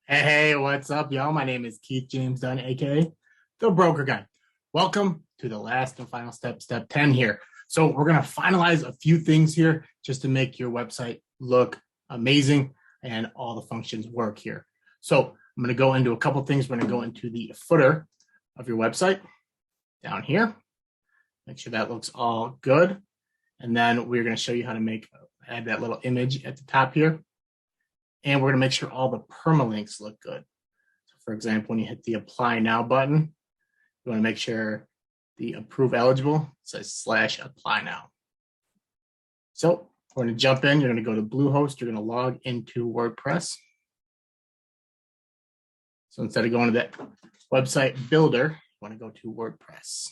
Hey, what's up, y'all? My name is Keith James Dunn, aka The Broker Guy. Welcome to the last and final step, step 10 here. So we're going to finalize a few things here just to make your website look amazing and all the functions work here. So I'm going to go into a couple things. We're going to go into the footer of your website down here. Make sure that looks all good. And then we're going to show you how to add that little image at the top here. And we're going to make sure all the permalinks look good. So for example, when you hit the apply now button, you want to make sure the approve eligible says /apply now. So we're going to jump in. You're going to go to Bluehost. You're going to log into WordPress. So instead of going to that website builder, you want to go to WordPress.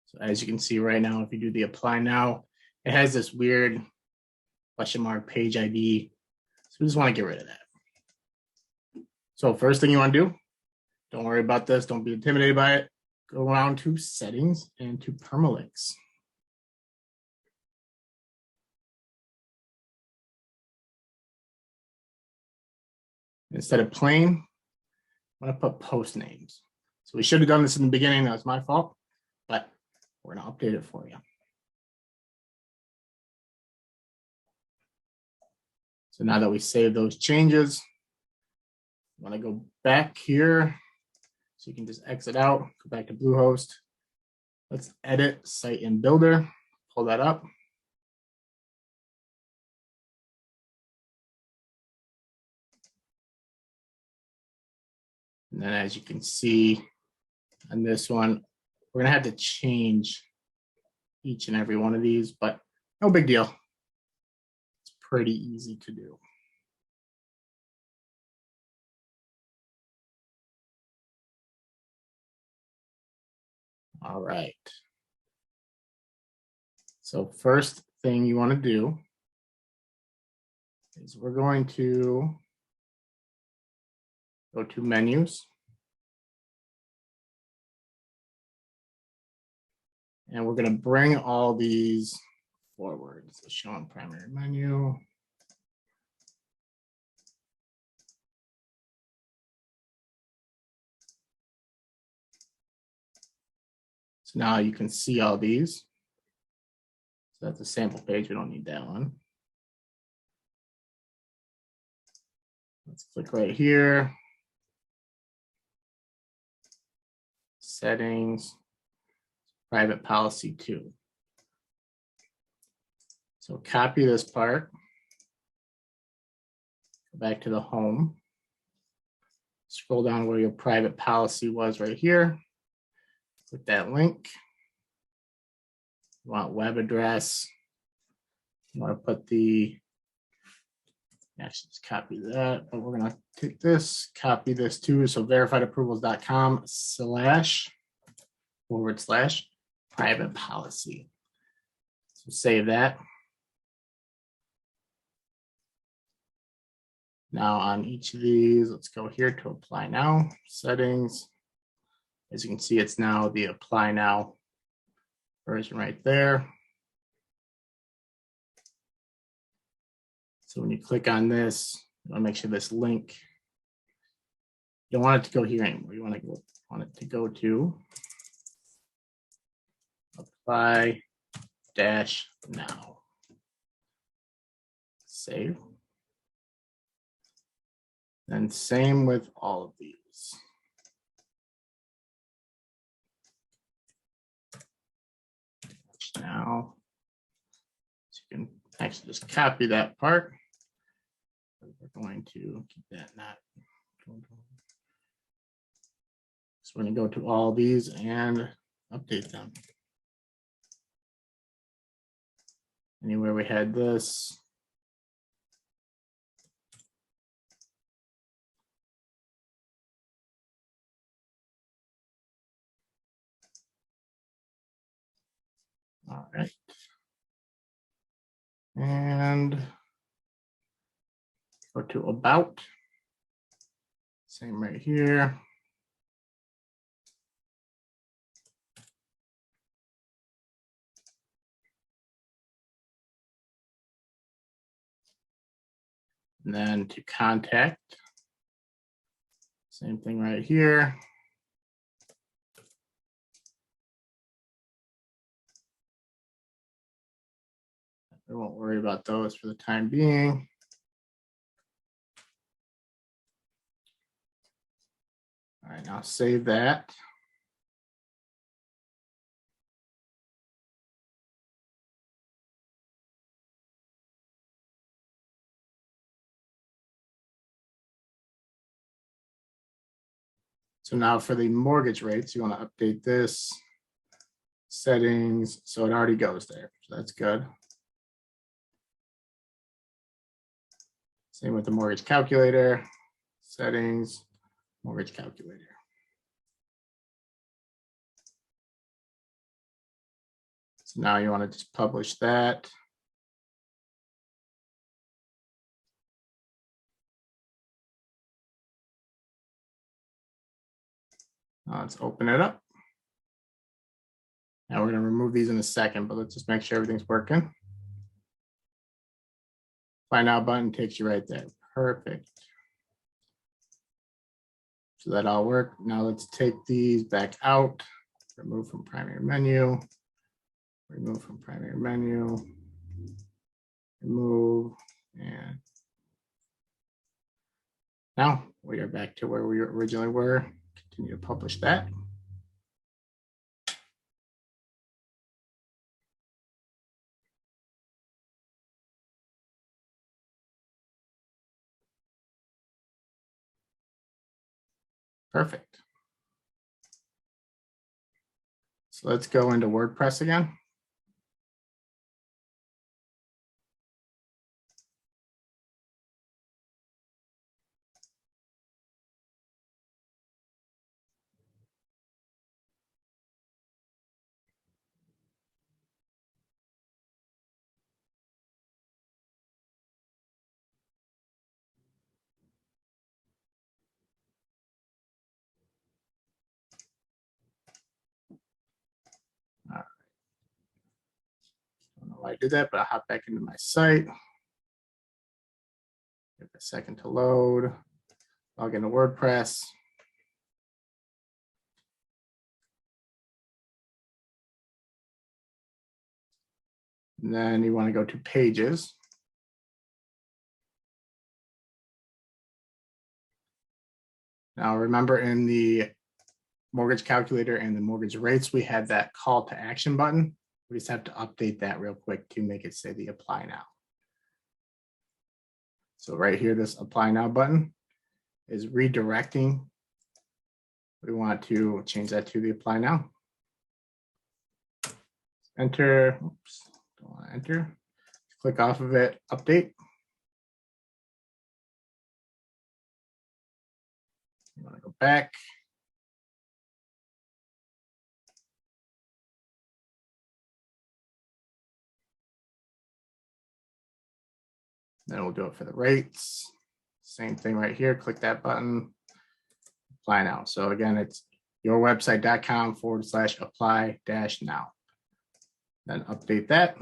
So as you can see right now, if you do the apply now, it has this weird question mark page ID. So we just want to get rid of that. So first thing you want to do, don't worry about this. Don't be intimidated by it. Go around to settings and to permalinks. Instead of plain, I'm going to put post names. So we should have done this in the beginning. That was my fault, but we're going to update it for you. So now that we save those changes, I want to go back here. So you can just exit out, go back to Bluehost. Let's edit site in builder, pull that up. And then as you can see on this one, we're gonna have to change each and every one of these, but no big deal. It's pretty easy to do. All right. So first thing you want to do is we're going to go to menus. And we're going to bring all these forward. So show on primary menu. So now you can see all these. So that's a sample page. We don't need that one. Let's click right here. Settings, private policy 2. So copy this part. Go back to the home. Scroll down where your private policy was right here. Click that link. You want web address. You want to put actually just copy that, but we're going to take this, copy this too. So verifiedapprovals.com//private policy. So save that. Now on each of these, let's go here to apply now, settings. As you can see, it's now the apply now version right there. So when you click on this, you want to make sure this link, you don't want it to go here anymore. You want it to go to apply -now. Save. And same with all of these. Now, so you can actually just copy that part. We're going to keep that not. So we're going to go to all these and update them. Anywhere we had this. All right. And go to about. Same right here. And then to contact, same thing right here. We won't worry about those for the time being. All right, now save that. So now for the mortgage rates, you want to update this settings. So it already goes there. So that's good. Same with the mortgage calculator, settings, mortgage calculator. So now you want to just publish that. Now let's open it up. Now we're going to remove these in a second, but let's just make sure everything's working. Apply Now button takes you right there. Perfect. So that all worked. Now let's take these back out. Remove from primary menu. Remove from primary menu. Remove. And now we are back to where we originally were. Continue to publish that. Perfect. So let's go into WordPress again. All right. I don't know why I did that, but I'll hop back into my site. Give it a second to load. Log into WordPress. And then you want to go to Pages. Now remember, in the mortgage calculator and the mortgage rates, we had that call to action button. We just have to update that real quick to make it say the apply now. So right here, this apply now button is redirecting. We want to change that to the apply now. Enter, oops, don't want to enter. Click off of it, update. You want to go back. Then we'll do it for the rates. Same thing right here. Click that button, apply now. So again, it's yourwebsite.com/apply-now. Then update that.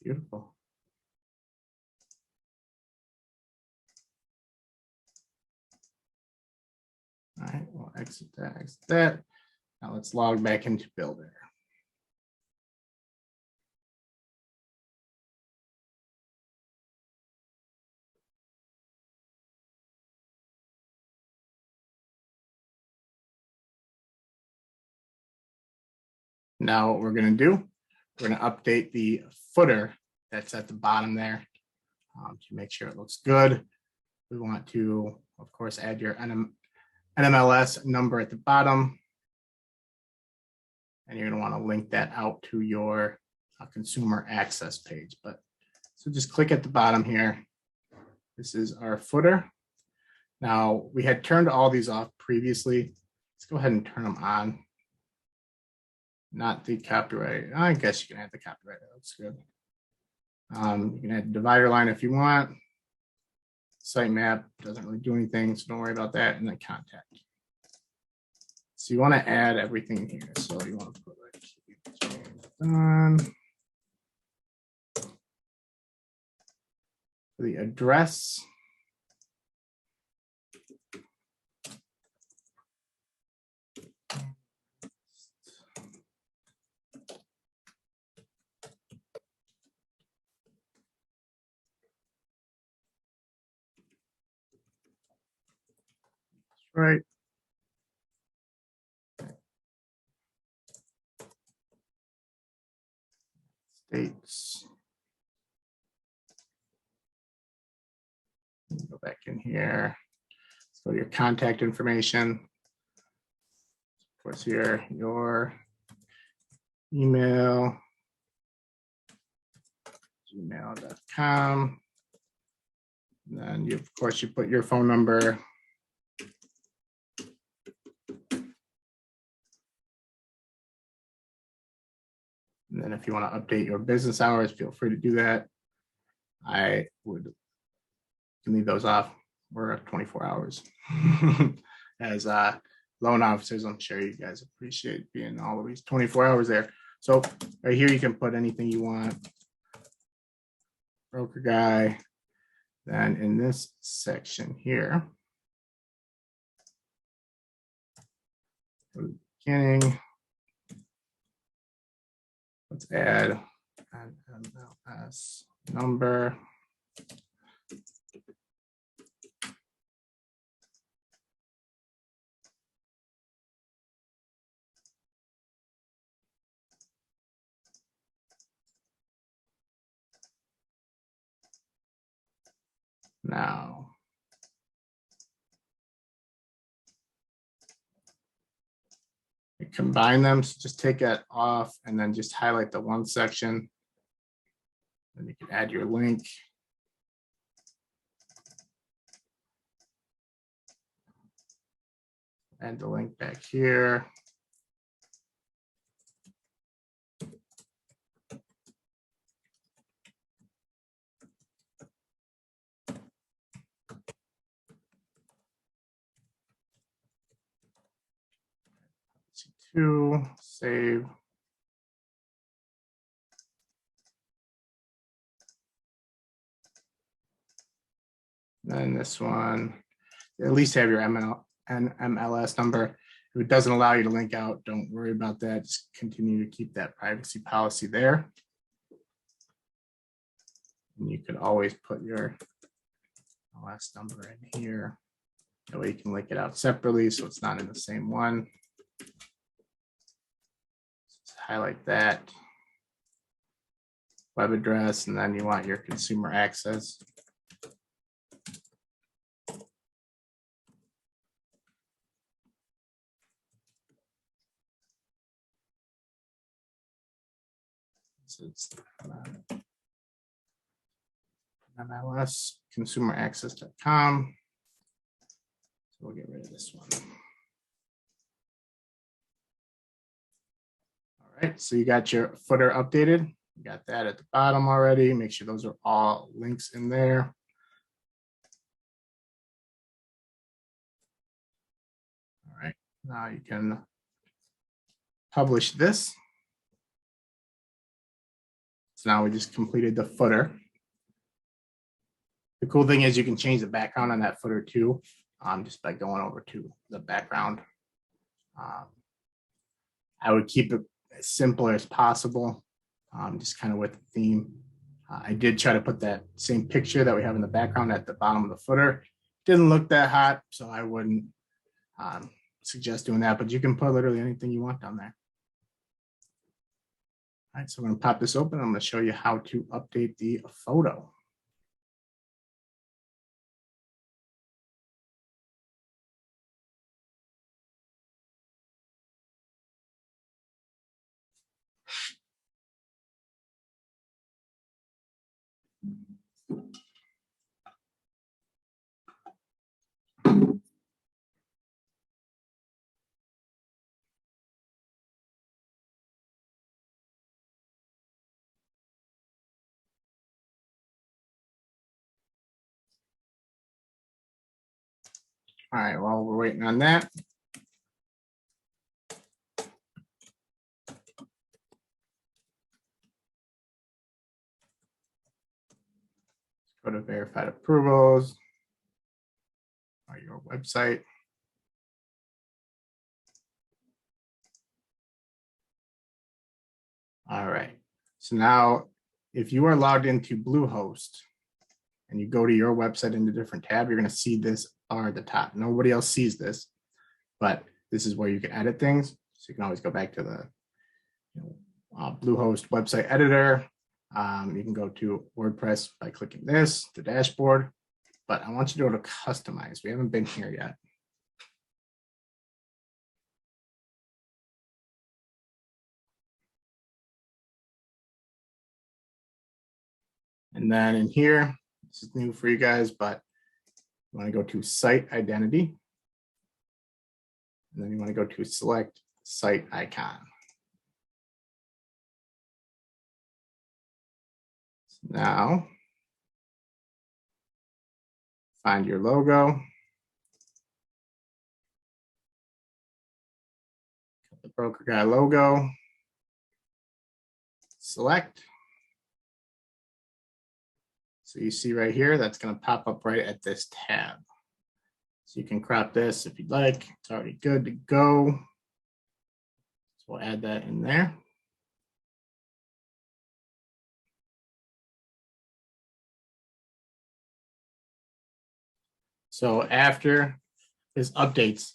Beautiful. All right, we'll exit that, exit that. Now let's log back into Builder. Now what we're going to do, we're going to update the footer that's at the bottom there to make sure it looks good. We want to, of course, add your NMLS number at the bottom. And you're going to want to link that out to your consumer access page. But so just click at the bottom here. This is our footer. Now we had turned all these off previously. Let's go ahead and turn them on. Not the copyright. I guess you can add the copyright. That looks good. You can add the divider line if you want. Sitemap doesn't really do anything, so don't worry about that. And then contact. So you want to add everything here. So you want to put like done. The address. Right. States. Go back in here. Let's go to your contact information. Of course, here, your email, gmail.com. And then you, of course, you put your phone number. And then if you want to update your business hours, feel free to do that. I would leave those off. We're at 24 hours. As loan officers, I'm sure you guys appreciate being always 24 hours there. So right here, you can put anything you want. Broker guy. Then in this section here, beginning, let's add an MLS number. Now, you combine them, so just take that off and then just highlight the one section. Then you can add your link. Add the link back here. To save. Then this one, at least have your MLS number. If it doesn't allow you to link out, don't worry about that. Just continue to keep that privacy policy there. And you could always put your MLS number in here. That way you can link it out separately so it's not in the same one. Just highlight that web address, and then you want your consumer access. So it's MLS consumeraccess.com. So we'll get rid of this one. All right, so you got your footer updated. You got that at the bottom already. Make sure those are all links in there. All right, now you can publish this. So now we just completed the footer. The cool thing is you can change the background on that footer too, just by going over to the background. I would keep it as simple as possible, just kind of with the theme. I did try to put that same picture that we have in the background at the bottom of the footer. Didn't look that hot, so I wouldn't suggest doing that, but you can put literally anything you want down there. All right, so I'm going to pop this open. I'm going to show you how to update the photo. All right, while we're waiting on that, Go to verified approvals or your website. All right. So now if you are logged into Bluehost and you go to your website in a different tab, you're going to see this bar at the top. Nobody else sees this, but this is where you can edit things. So you can always go back to the Bluehost website editor. You can go to WordPress by clicking this, the dashboard, but I want you to go to customize. We haven't been here yet. And then in here, this is new for you guys, but you want to go to site identity. And then you want to go to select site icon. So now, find your logo. The broker guy logo. Select. So you see right here, that's going to pop up right at this tab. So you can crop this if you'd like. It's already good to go. So we'll add that in there. So after this updates,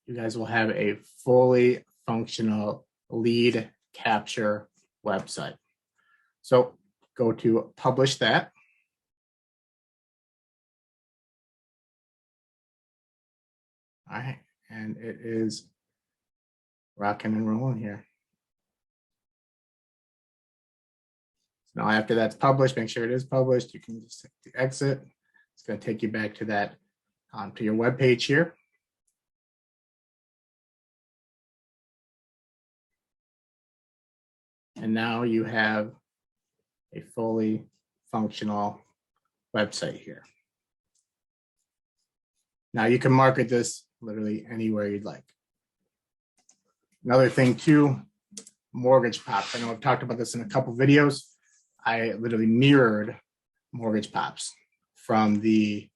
you guys will have a fully functional lead capture website. So go to publish that. All right, and it is rocking and rolling here. So now after that's published, make sure it is published. You can just hit the exit. It's going to take you back to that, to your web page here. And now you have a fully functional website here. Now you can market this literally anywhere you'd like. Another thing too, mortgage pops. I know I've talked about this in a couple videos. I literally mirrored mortgage pops from the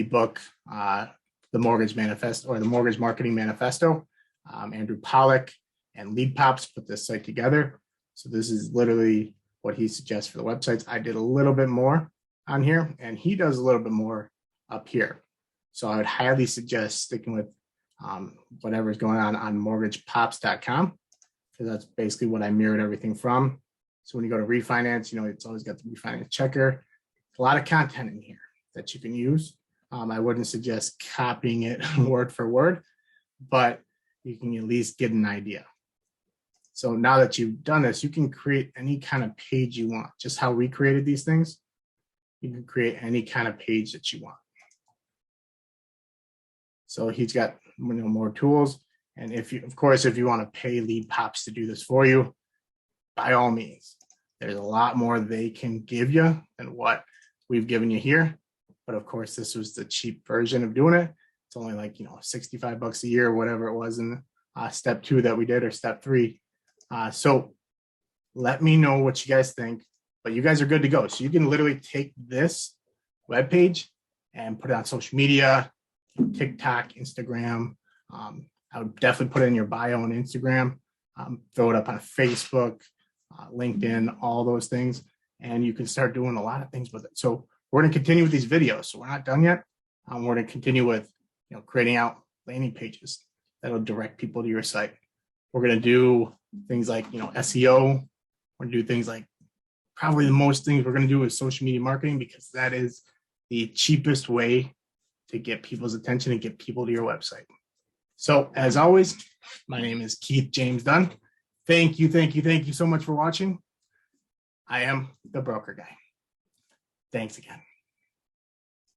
book, The Mortgage Manifesto, or the Mortgage Marketing Manifesto. Andrew Pollack and Lead Pops put this site together. So this is literally what he suggests for the websites. I did a little bit more on here, and he does a little bit more up here. So I would highly suggest sticking with whatever is going on mortgagepops.com, because that's basically what I mirrored everything from. So when you go to refinance, it's always got the refinance checker. A lot of content in here that you can use. I wouldn't suggest copying it word for word, but you can at least get an idea. So now that you've done this, you can create any kind of page you want. Just how we created these things, you can create any kind of page that you want. So he's got more tools. And if you want to pay Lead Pops to do this for you, by all means, there's a lot more they can give you than what we've given you here. But of course, this was the cheap version of doing it. It's only like, $65 a year, or whatever it was in step 2 that we did, or step 3. So let me know what you guys think, but you guys are good to go. So you can literally take this web page and put it on social media, TikTok, Instagram. I would definitely put it in your bio on Instagram, throw it up on Facebook, LinkedIn, all those things. And you can start doing a lot of things with it. So we're going to continue with these videos. So we're not done yet. We're going to continue with, creating out landing pages that'll direct people to your site. We're going to do things like, SEO. We're going to do things like, probably the most things we're going to do is social media marketing, because that is the cheapest way to get people's attention and get people to your website. So as always, my name is Keith James Dunn. Thank you so much for watching. I am the Broker Guy. Thanks again.